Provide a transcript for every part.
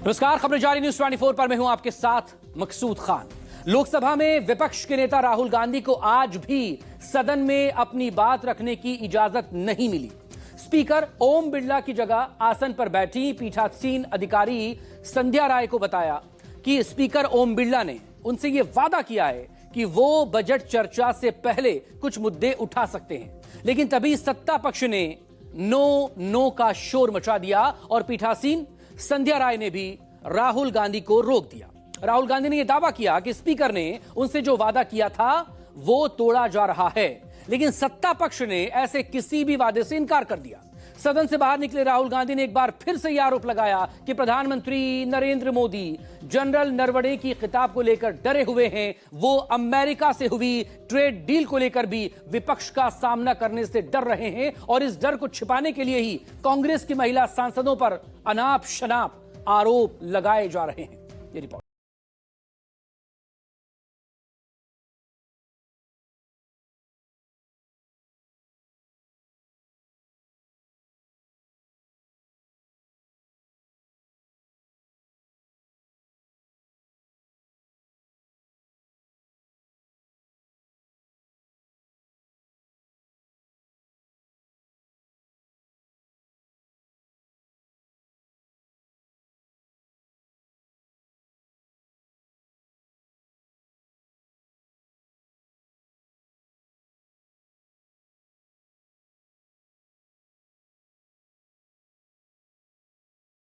नमस्कार, खबरें जारी न्यूज 24 पर मैं हूं आपके साथ मकसूद खान। लोकसभा में विपक्ष के नेता राहुल गांधी को आज भी सदन में अपनी बात रखने की इजाजत नहीं मिली। स्पीकर ओम बिरला की जगह आसन पर बैठी पीठासीन अधिकारी संध्या राय को बताया कि स्पीकर ओम बिरला ने उनसे यह वादा किया है कि वो बजट चर्चा से पहले कुछ मुद्दे उठा सकते हैं, लेकिन तभी सत्ता पक्ष ने नो का शोर मचा दिया और पीठासीन संध्या राय ने भी राहुल गांधी को रोक दिया। राहुल गांधी ने यह दावा किया कि स्पीकर ने उनसे जो वादा किया था वो तोड़ा जा रहा है, लेकिन सत्ता पक्ष ने ऐसे किसी भी वादे से इनकार कर दिया। सदन से बाहर निकले राहुल गांधी ने एक बार फिर से यह आरोप लगाया कि प्रधानमंत्री नरेंद्र मोदी जनरल नरवणे की खिताब को लेकर डरे हुए हैं। वो अमेरिका से हुई ट्रेड डील को लेकर भी विपक्ष का सामना करने से डर रहे हैं और इस डर को छिपाने के लिए ही कांग्रेस की महिला सांसदों पर अनाप शनाप आरोप लगाए जा रहे हैं। ये रिपोर्ट।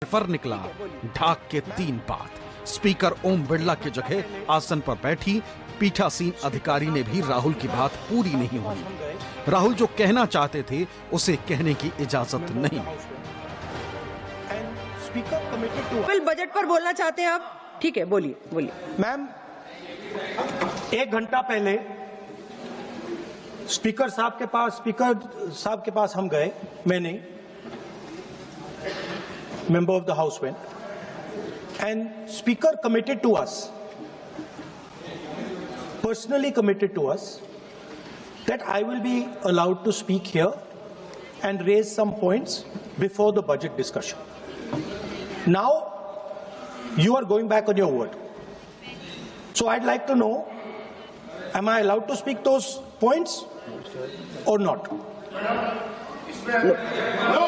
फर निकला ढाक के 3 बात। स्पीकर ओम बिरला की जगह आसन पर बैठी पीठासीन अधिकारी ने भी राहुल की बात पूरी नहीं होनी। राहुल जो कहना चाहते थे उसे कहने की इजाजत नहीं। बिल बजट पर बोलना चाहते हैं आप? ठीक है, बोलिए बोलिए। मैम, 1 घंटा पहले स्पीकर साहब के पास हम गए, मैंने member of the house went, and speaker committed to us, personally committed to us, that I will be allowed to speak here and raise some points before the budget discussion. Now you are going back on your word, so I'd like to know, am I allowed to speak those points or not? No.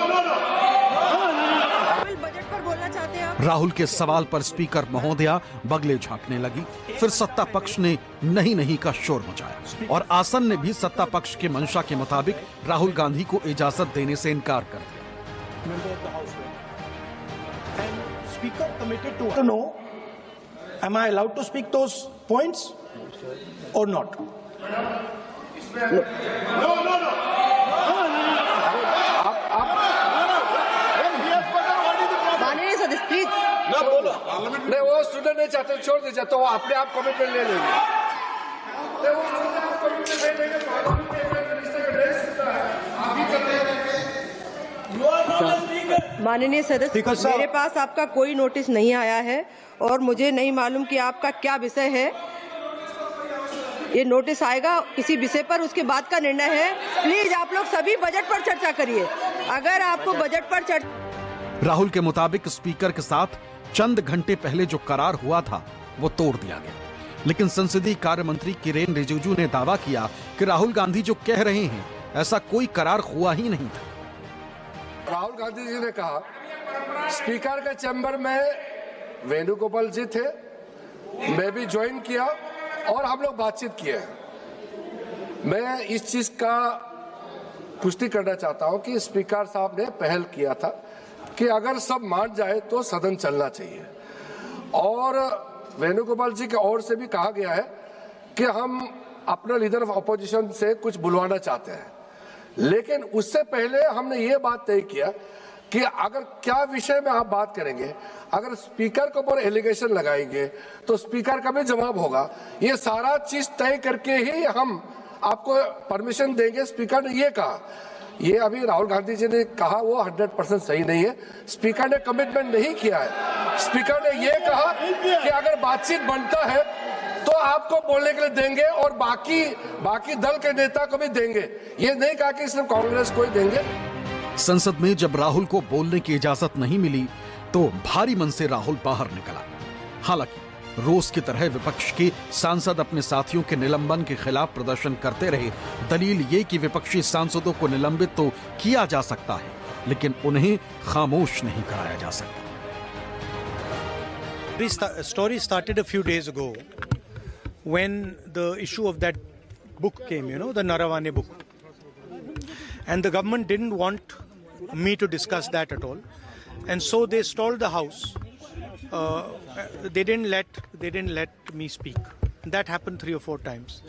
Budget पर बोलना चाहते हैं आप? राहुल के सवाल पर speaker महोदया बगले झांकने लगी। फिर सत्ता पक्ष ने नहीं का शोर मचाया और आसन ने भी सत्ता पक्ष के मंशा के मुताबिक राहुल गांधी को इजाजत देने से इनकार कर दिया। Speaker committed to know, am I allowed to speak those points or not? No. Please ना बोलो। नहीं, वो सुनना नहीं चाहते, छोड़ दीजिए, तो वो अपने आप कमिटमेंट ले लेंगे। माननीय सदस्य, मेरे पास आपका कोई नोटिस नहीं आया है और मुझे नहीं मालूम कि आपका क्या विषय है। ये नोटिस आएगा किसी विषय पर, उसके बाद का निर्णय है। प्लीज आप लोग सभी बजट पर चर्चा करिए। अगर आपको बजट पर चर्चा। राहुल के मुताबिक स्पीकर के साथ चंद घंटे पहले जो करार हुआ था वो तोड़ दिया गया, लेकिन संसदीय कार्य मंत्री किरेन रिजिजू ने दावा किया कि राहुल गांधी जो कह रहे हैं ऐसा कोई करार हुआ ही नहीं था। राहुल गांधी जी ने कहा, स्पीकर के चैम्बर में वेणुगोपाल जी थे, मैं भी ज्वाइन किया और हम लोग बातचीत किए हैं। मैं इस चीज का पुष्टि करना चाहता हूं कि स्पीकर साहब ने पहल किया था कि अगर सब मान जाए तो सदन चलना चाहिए, और वेणुगोपाल जी की ओर से भी कहा गया है कि हम अपना लीडर ऑफ अपोजिशन से कुछ बुलवाना चाहते हैं, लेकिन उससे पहले हमने ये बात तय किया कि अगर क्या विषय में आप बात करेंगे, अगर स्पीकर के ऊपर एलिगेशन लगाएंगे तो स्पीकर का भी जवाब होगा। ये सारा चीज तय करके ही हम आपको परमिशन देंगे। स्पीकर ने ये कहा, ये अभी राहुल गांधी जी ने कहा वो 100% सही नहीं है। स्पीकर ने कमिटमेंट नहीं किया है। स्पीकर ने ये कहा कि अगर बातचीत बनता है तो आपको बोलने के लिए देंगे और बाकी दल के नेता को भी देंगे। ये नहीं कहा कि सिर्फ कांग्रेस को ही देंगे। संसद में जब राहुल को बोलने की इजाजत नहीं मिली तो भारी मन से राहुल बाहर निकला। हालांकि रोज की तरह विपक्ष के सांसद अपने साथियों के निलंबन के खिलाफ प्रदर्शन करते रहे। दलील ये कि विपक्षी सांसदों को निलंबित तो किया जा सकता है, लेकिन उन्हें खामोश नहीं कराया जा सकता। This story started a few days ago when the issue of that book came, the Naravane book. And the government didn't want me to discuss that at all. And so they stalled the house. They didn't let me speak. That happened 3 or 4 times.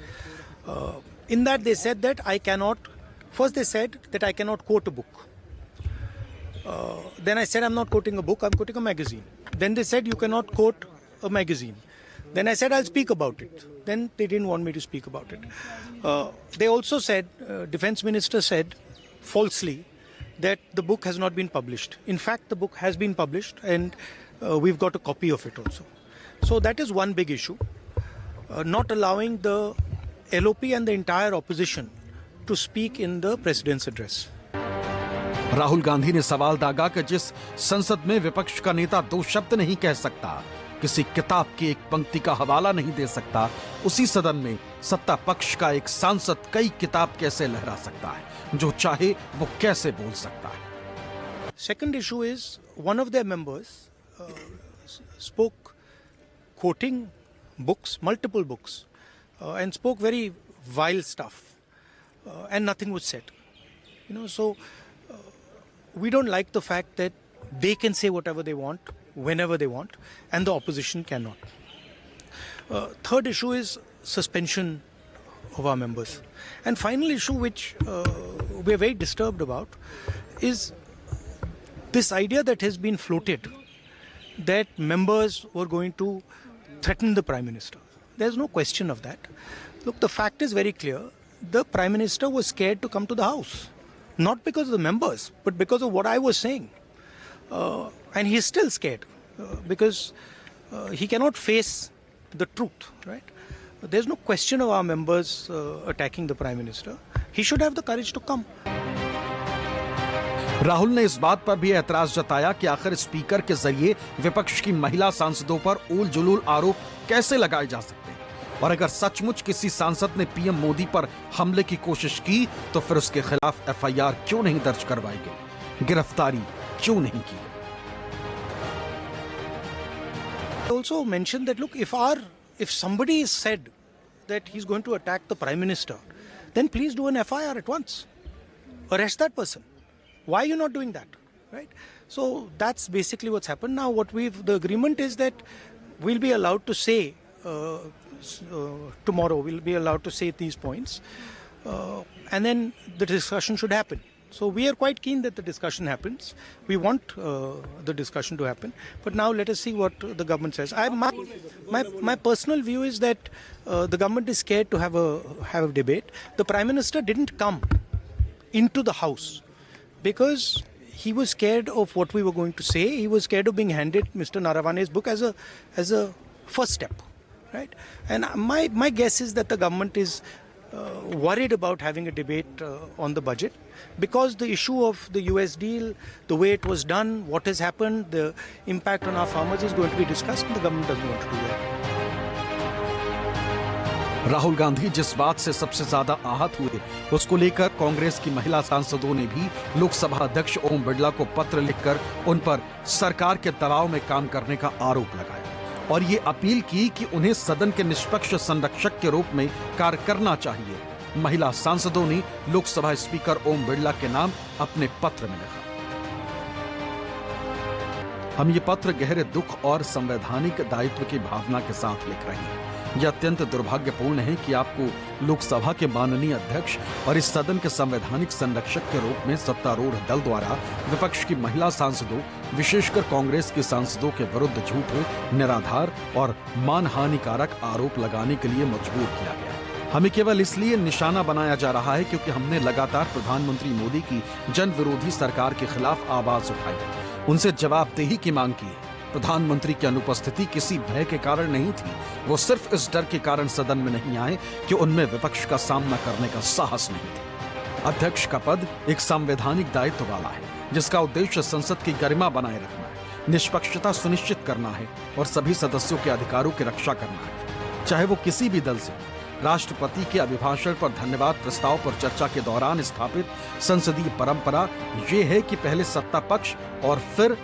In that they said that I cannot quote a book. Then I said I'm not quoting a book, I'm quoting a magazine. Then they said you cannot quote a magazine. Then I said I'll speak about it. Then they didn't want me to speak about it. They also said, Defense Minister said falsely that the book has not been published. In fact, the book has been published and we've got a copy of it also. So that is one big issue. Not allowing the LOP and the entire opposition to speak in the President's address. Rahul Gandhi ने सवाल दागा कि जिस संसद में विपक्ष का नेता 2 शब्द नहीं कह सकता, किसी किताब की एक पंक्ति का हवाला नहीं दे सकता, उसी सदन में सत्ता पक्ष का एक सांसद कई किताब कैसे लहरा सकता है? जो चाहे वो कैसे बोल सकता है? Second issue is one of their members spoke quoting books, multiple books, and spoke very vile stuff, and nothing was said. So we don't like the fact that they can say whatever they want, whenever they want, and the opposition cannot. Third issue is suspension of our members. And final issue which we are very disturbed about is this idea that has been floated that members were going to threaten the Prime Minister. There's no question of that. Look, the fact is very clear. The Prime Minister was scared to come to the House. Not because of the members, but because of what I was saying. And he's still scared because he cannot face the truth, right? There's no question of our members attacking the Prime Minister. He should have the courage to come. Rahul ने इस बात पर भी एतराज जताया कि आखिर speaker के जरिए विपक्ष की महिला सांसदों पर उल जुलूल आरोप कैसे लगाए जा सकते हैं, और अगर सचमुच किसी सांसद ने पीएम मोदी पर हमले की कोशिश की तो फिर उसके खिलाफ एफआईआर क्यों नहीं दर्ज करवाई गई, गिरफ्तारी क्यों नहीं की गई? Also mentioned that look, if somebody is said that he's going to attack the Prime Minister, then please do an FIR at once. Arrest that person. Why are you not doing that? Right? So that's basically what's happened. Now the agreement is that we'll be allowed to say tomorrow, we'll be allowed to say these points, and then the discussion should happen. So we are quite keen that the discussion happens. We want the discussion to happen. But now let us see what the government says. My personal view is that the government is scared to have a debate. The Prime Minister didn't come into the House because he was scared of what we were going to say. He was scared of being handed Mr. Naravane's book as a first step, right? And my guess is that the government is worried about having a debate on the budget because the issue of the US deal, the way it was done, what has happened, the impact on our farmers is going to be discussed, and the government doesn't want to do that. Rahul Gandhi जिस बात से सबसे ज्यादा आहत हुए उसको लेकर कांग्रेस की महिला सांसदों ने भी लोकसभा अध्यक्ष ओम बिरला को पत्र लिखकर उन पर सरकार के दबाव में काम करने का आरोप लगाया और ये अपील की कि उन्हें सदन के निष्पक्ष संरक्षक के रूप में कार्य करना चाहिए। महिला सांसदों ने लोकसभा स्पीकर ओम बिरला के नाम अपने पत्र में लिखा। हम ये पत्र गहरे दुख और संवैधानिक दायित्व की भावना के साथ लिख रहे हैं। यह अत्यंत दुर्भाग्यपूर्ण है कि आपको लोकसभा के माननीय अध्यक्ष और इस सदन के संवैधानिक संरक्षक के रूप में सत्तारूढ़ दल द्वारा विपक्ष की महिला सांसदों, विशेषकर कांग्रेस के सांसदों के विरुद्ध झूठे, निराधार और मानहानिकारक आरोप लगाने के लिए मजबूर किया गया। हमें केवल इसलिए निशाना बनाया जा रहा है क्योंकि हमने लगातार प्रधानमंत्री मोदी की जन विरोधी सरकार के खिलाफ आवाज उठाई, उनसे जवाबदेही की मांग की। प्रधानमंत्री की अनुपस्थिति किसी भय के कारण नहीं थी, वो सिर्फ इस डर के कारण सदन में नहीं आए कि उनमें विपक्ष का सामना करने का साहस नहीं था। अध्यक्ष का पद एक संवैधानिक दायित्व वाला है जिसका उद्देश्य संसद की गरिमा बनाए रखना है। निष्पक्षता सुनिश्चित करना है और सभी सदस्यों के अधिकारों की रक्षा करना है, चाहे वो किसी भी दल से। राष्ट्रपति के अभिभाषण पर धन्यवाद प्रस्ताव पर चर्चा के दौरान स्थापित संसदीय परंपरा ये है कि पहले सत्ता पक्ष और फिर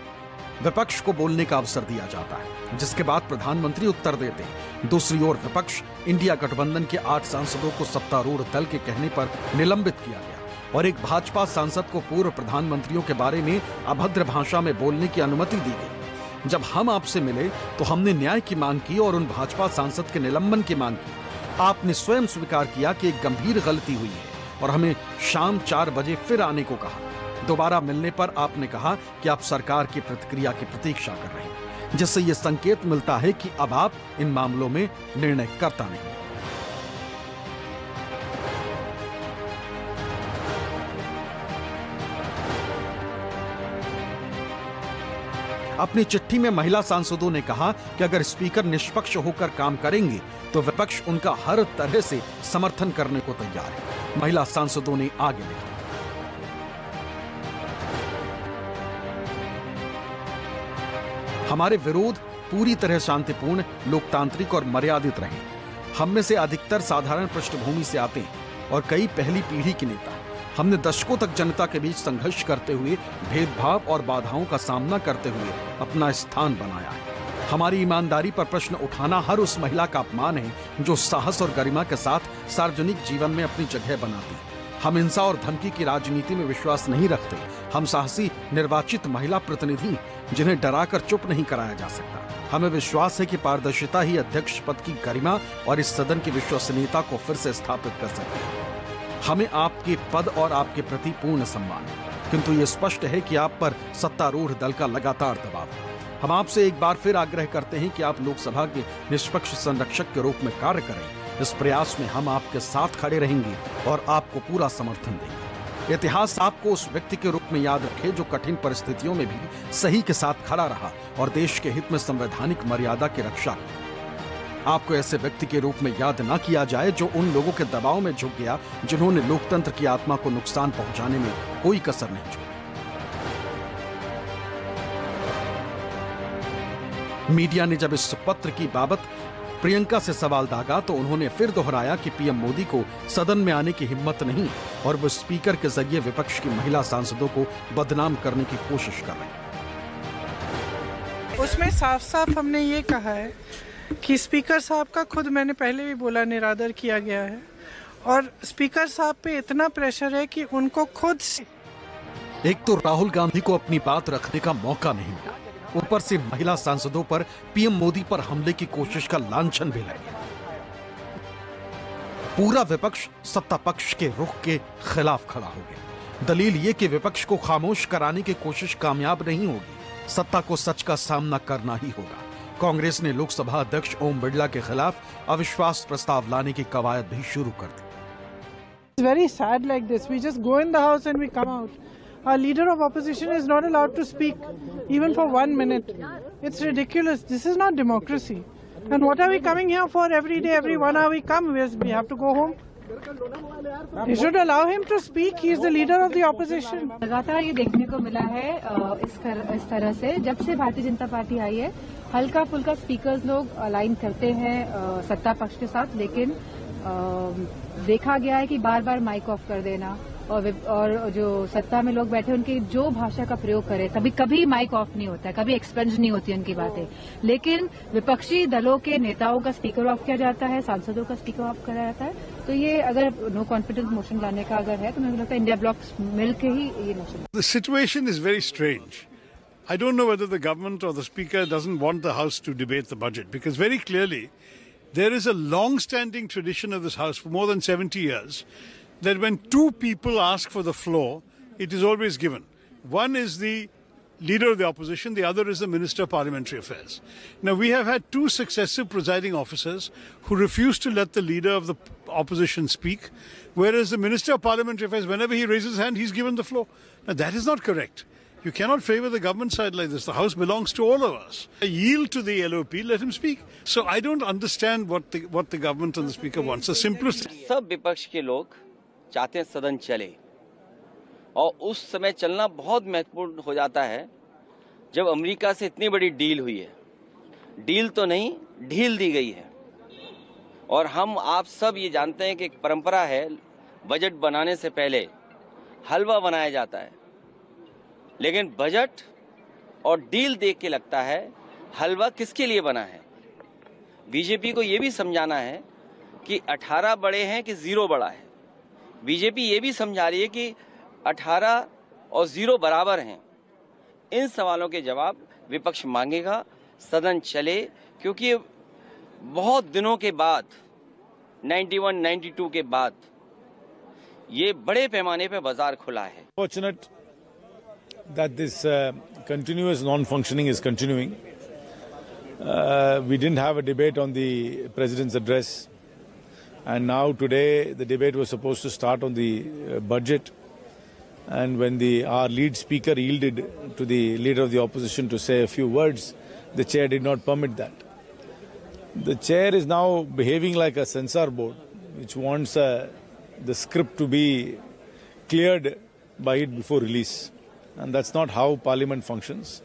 विपक्ष को बोलने का अवसर दिया जाता है, जिसके बाद प्रधानमंत्री उत्तर देते हैं। दूसरी ओर विपक्ष इंडिया गठबंधन के 8 सांसदों को सत्तारूढ़ दल के कहने पर निलंबित किया गया और एक भाजपा सांसद को पूर्व प्रधानमंत्रियों के बारे में अभद्र भाषा में बोलने की अनुमति दी गई। जब हम आपसे मिले तो हमने न्याय की मांग की और उन भाजपा सांसद के निलंबन की मांग की। आपने स्वयं स्वीकार किया कि एक गंभीर गलती हुई है और हमें शाम 4 बजे फिर आने को कहा। दोबारा मिलने पर आपने कहा कि आप सरकार की प्रतिक्रिया की प्रतीक्षा कर रहे हैं, जिससे ये संकेत मिलता है कि अब आप इन मामलों में निर्णय करता नहीं। अपनी चिट्ठी में महिला सांसदों ने कहा कि अगर स्पीकर निष्पक्ष होकर काम करेंगे तो विपक्ष उनका हर तरह से समर्थन करने को तैयार है। महिला सांसदों ने आगे लिखा, हमारे विरोध पूरी तरह शांतिपूर्ण, लोकतांत्रिक और मर्यादित रहे। हम में से अधिकतर साधारण पृष्ठभूमि से आते हैं और कई पहली पीढ़ी के नेता। हमने दशकों तक जनता के बीच संघर्ष करते हुए, भेदभाव और बाधाओं का सामना करते हुए अपना स्थान बनाया है। हमारी ईमानदारी पर प्रश्न उठाना हर उस महिला का अपमान है जो साहस और गरिमा के साथ सार्वजनिक जीवन में अपनी जगह बनाती है। हम हिंसा और धमकी की राजनीति में विश्वास नहीं रखते। हम साहसी निर्वाचित महिला प्रतिनिधि जिन्हें डराकर चुप नहीं कराया जा सकता। हमें विश्वास है कि पारदर्शिता ही अध्यक्ष पद की गरिमा और इस सदन की विश्वसनीयता को फिर से स्थापित कर सकती है। हमें आपके पद और आपके प्रति पूर्ण सम्मान है, किंतु ये स्पष्ट है कि आप पर सत्तारूढ़ दल का लगातार दबाव है। हम आपसे एक बार फिर आग्रह करते हैं कि आप लोकसभा के निष्पक्ष संरक्षक के रूप में कार्य करें। इस प्रयास में हम आपके साथ खड़े रहेंगे और आपको पूरा समर्थन देंगे। इतिहास आपको उस व्यक्ति के रूप में याद रखे जो कठिन परिस्थितियों में भी सही के साथ खड़ा रहा और देश के हित में संवैधानिक मर्यादा की रक्षा की। आपको ऐसे व्यक्ति के रूप में याद ना किया जाए जो उन लोगों के दबाव में झुक गया जिन्होंने लोकतंत्र की आत्मा को नुकसान पहुंचाने में कोई कसर नहीं छोड़ी। मीडिया ने जब इस पत्र की बाबत प्रियंका से सवाल दागा तो उन्होंने फिर दोहराया कि पीएम मोदी को सदन में आने की हिम्मत नहीं और वो स्पीकर के जरिए विपक्ष की महिला सांसदों को बदनाम करने की कोशिश कर रहे हैं। उसमें साफ साफ हमने ये कहा है कि स्पीकर साहब का, खुद मैंने पहले भी बोला, निरादर किया गया है और स्पीकर साहब पे इतना प्रेशर है कि उनको खुद एक तो राहुल गांधी को अपनी बात रखने का मौका नहीं मिला, ऊपर से महिला सांसदों पर पीएम मोदी पर हमले की कोशिश का लांछन भी लग गया। पूरा विपक्ष सत्ता पक्ष के रुख के खिलाफ खड़ा हो गया। दलील ये कि विपक्ष को खामोश कराने की कोशिश कामयाब नहीं होगी, सत्ता को सच का सामना करना ही होगा। कांग्रेस ने लोकसभा अध्यक्ष ओम बिरला के खिलाफ अविश्वास प्रस्ताव लाने की कवायद भी शुरू कर दी। It's very sad like this. We just go in the house and we come out. Our leader of opposition is not allowed to speak even for 1 minute. It's ridiculous. This is not democracy. And what are we coming here for every day, every 1 hour we come? We have to go home. You should allow him to speak. He is the leader of the opposition. लगातार ये देखने को मिला है इस तरह से जब से भारतीय जनता पार्टी आई है, हल्का फुल्का स्पीकर्स लोग अलाइन करते हैं सत्ता पक्ष के साथ, लेकिन देखा गया है कि बार बार माइक ऑफ कर देना और जो सत्ता में लोग बैठे उनकी जो भाषा का प्रयोग करें, कभी माइक ऑफ नहीं होता है, कभी एक्सपेंज नहीं होती उनकी बातें, लेकिन विपक्षी दलों के नेताओं का स्पीकर ऑफ किया जाता है, सांसदों का स्पीकर ऑफ किया जाता है। तो ये अगर नो कॉन्फिडेंस मोशन लाने का अगर है तो मुझे लगता है इंडिया ब्लॉक मिल के ही ये motion. The situation is very strange. I don't know whether the government or the speaker doesn't want the House to debate the budget, because very clearly there is a long-standing tradition of this House for more than 70 years that when two people ask for the floor, it is always given. One is the leader of the opposition, the other is the Minister of Parliamentary Affairs. Now, we have had two successive presiding officers who refused to let the leader of the opposition speak, whereas the Minister of Parliamentary Affairs, whenever he raises his hand, he's given the floor. Now, that is not correct. You cannot favor the government side like this. The House belongs to all of us. I yield to the LOP, let him speak. So I don't understand what the government and the Speaker wants. The simplest... सब विपक्ष के लोग चाहते हैं सदन चले, और उस समय चलना बहुत महत्वपूर्ण हो जाता है जब अमेरिका से इतनी बड़ी डील हुई है, डील तो नहीं ढील दी गई है, और हम आप सब ये जानते हैं कि एक परंपरा है, बजट बनाने से पहले हलवा बनाया जाता है, लेकिन बजट और डील देख के लगता है हलवा किसके लिए बना है। बीजेपी को ये भी समझाना है कि 18 बड़े हैं कि 0 बड़ा है। बीजेपी ये भी समझा रही है कि 18 और 0 बराबर हैं। इन सवालों के जवाब विपक्ष मांगेगा, सदन चले, क्योंकि बहुत दिनों के बाद 91-92 के बाद ये बड़े पैमाने पे बाजार खुला है। Fortunate that this continuous non-functioning is continuing. We didn't have a debate on the President's address, and now today the debate was supposed to start on the budget, and when our lead speaker yielded to the leader of the opposition to say a few words, the chair did not permit that. The chair is now behaving like a censor board, which wants the script to be cleared by it before release. And that's not how Parliament functions.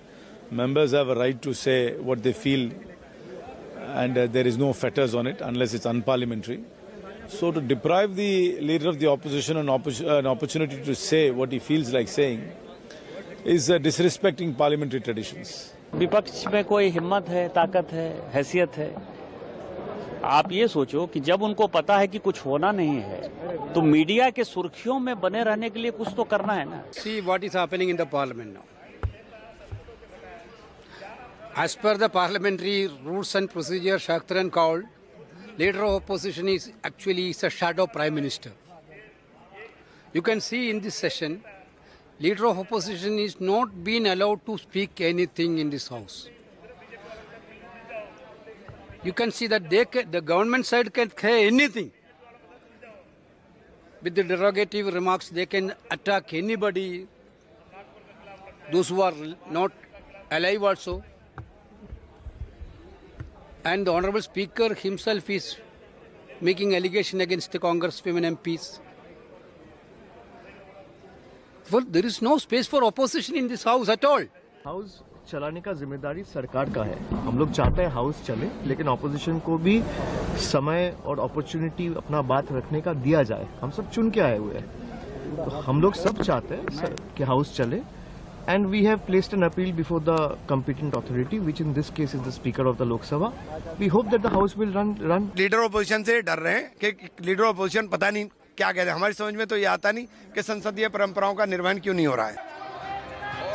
Members have a right to say what they feel, and there is no fetters on it unless it's unparliamentary. So to deprive the leader of the opposition an opportunity to say what he feels like saying is disrespecting parliamentary traditions. विपक्ष में कोई हिम्मत है, ताकत है, हैसियत है? आप ये सोचो कि जब उनको पता है कि कुछ होना नहीं है, तो मीडिया के सुर्खियों में बने रहने के लिए कुछ तो करना है ना। See what is happening in the parliament now. As per the parliamentary rules and procedure, Shaktran called, leader of opposition is actually a shadow prime minister. You can see in this session, leader of opposition is not being allowed to speak anything in this house. You can see that the government side can say anything. With the derogative remarks, they can attack anybody, those who are not alive also. And the Honorable Speaker himself is making allegation against the Congresswomen MPs. Well, there is no space for opposition in this house at all. House चलाने का जिम्मेदारी सरकार का है। हम लोग चाहते हैं हाउस चले, लेकिन ऑपोजिशन को भी समय और अपॉर्चुनिटी अपना बात रखने का दिया जाए। हम सब चुन के आए हुए हैं, तो हम लोग सब चाहते हैं कि हाउस चले, and we have placed an appeal before the competent authority, which in this case is the Speaker of the Lok Sabha. We hope that the House will run. Leader opposition से डर रहे हैं कि leader opposition पता नहीं क्या कह रहे हैं। हमारी समझ में तो ये आता नहीं कि संसदीय परंपराओं का निर्वहन क्यों नहीं हो रहा है।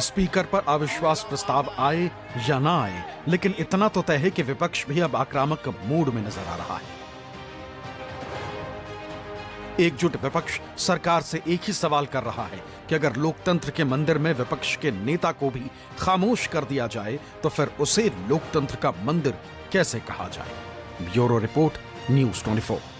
स्पीकर पर अविश्वास प्रस्ताव आए या ना आए, लेकिन इतना तो तय है कि विपक्ष भी अब आक्रामक मूड में नजर आ रहा है। एकजुट विपक्ष सरकार से एक ही सवाल कर रहा है कि अगर लोकतंत्र के मंदिर में विपक्ष के नेता को भी खामोश कर दिया जाए, तो फिर उसे लोकतंत्र का मंदिर कैसे कहा जाए। Bureau report, news 24।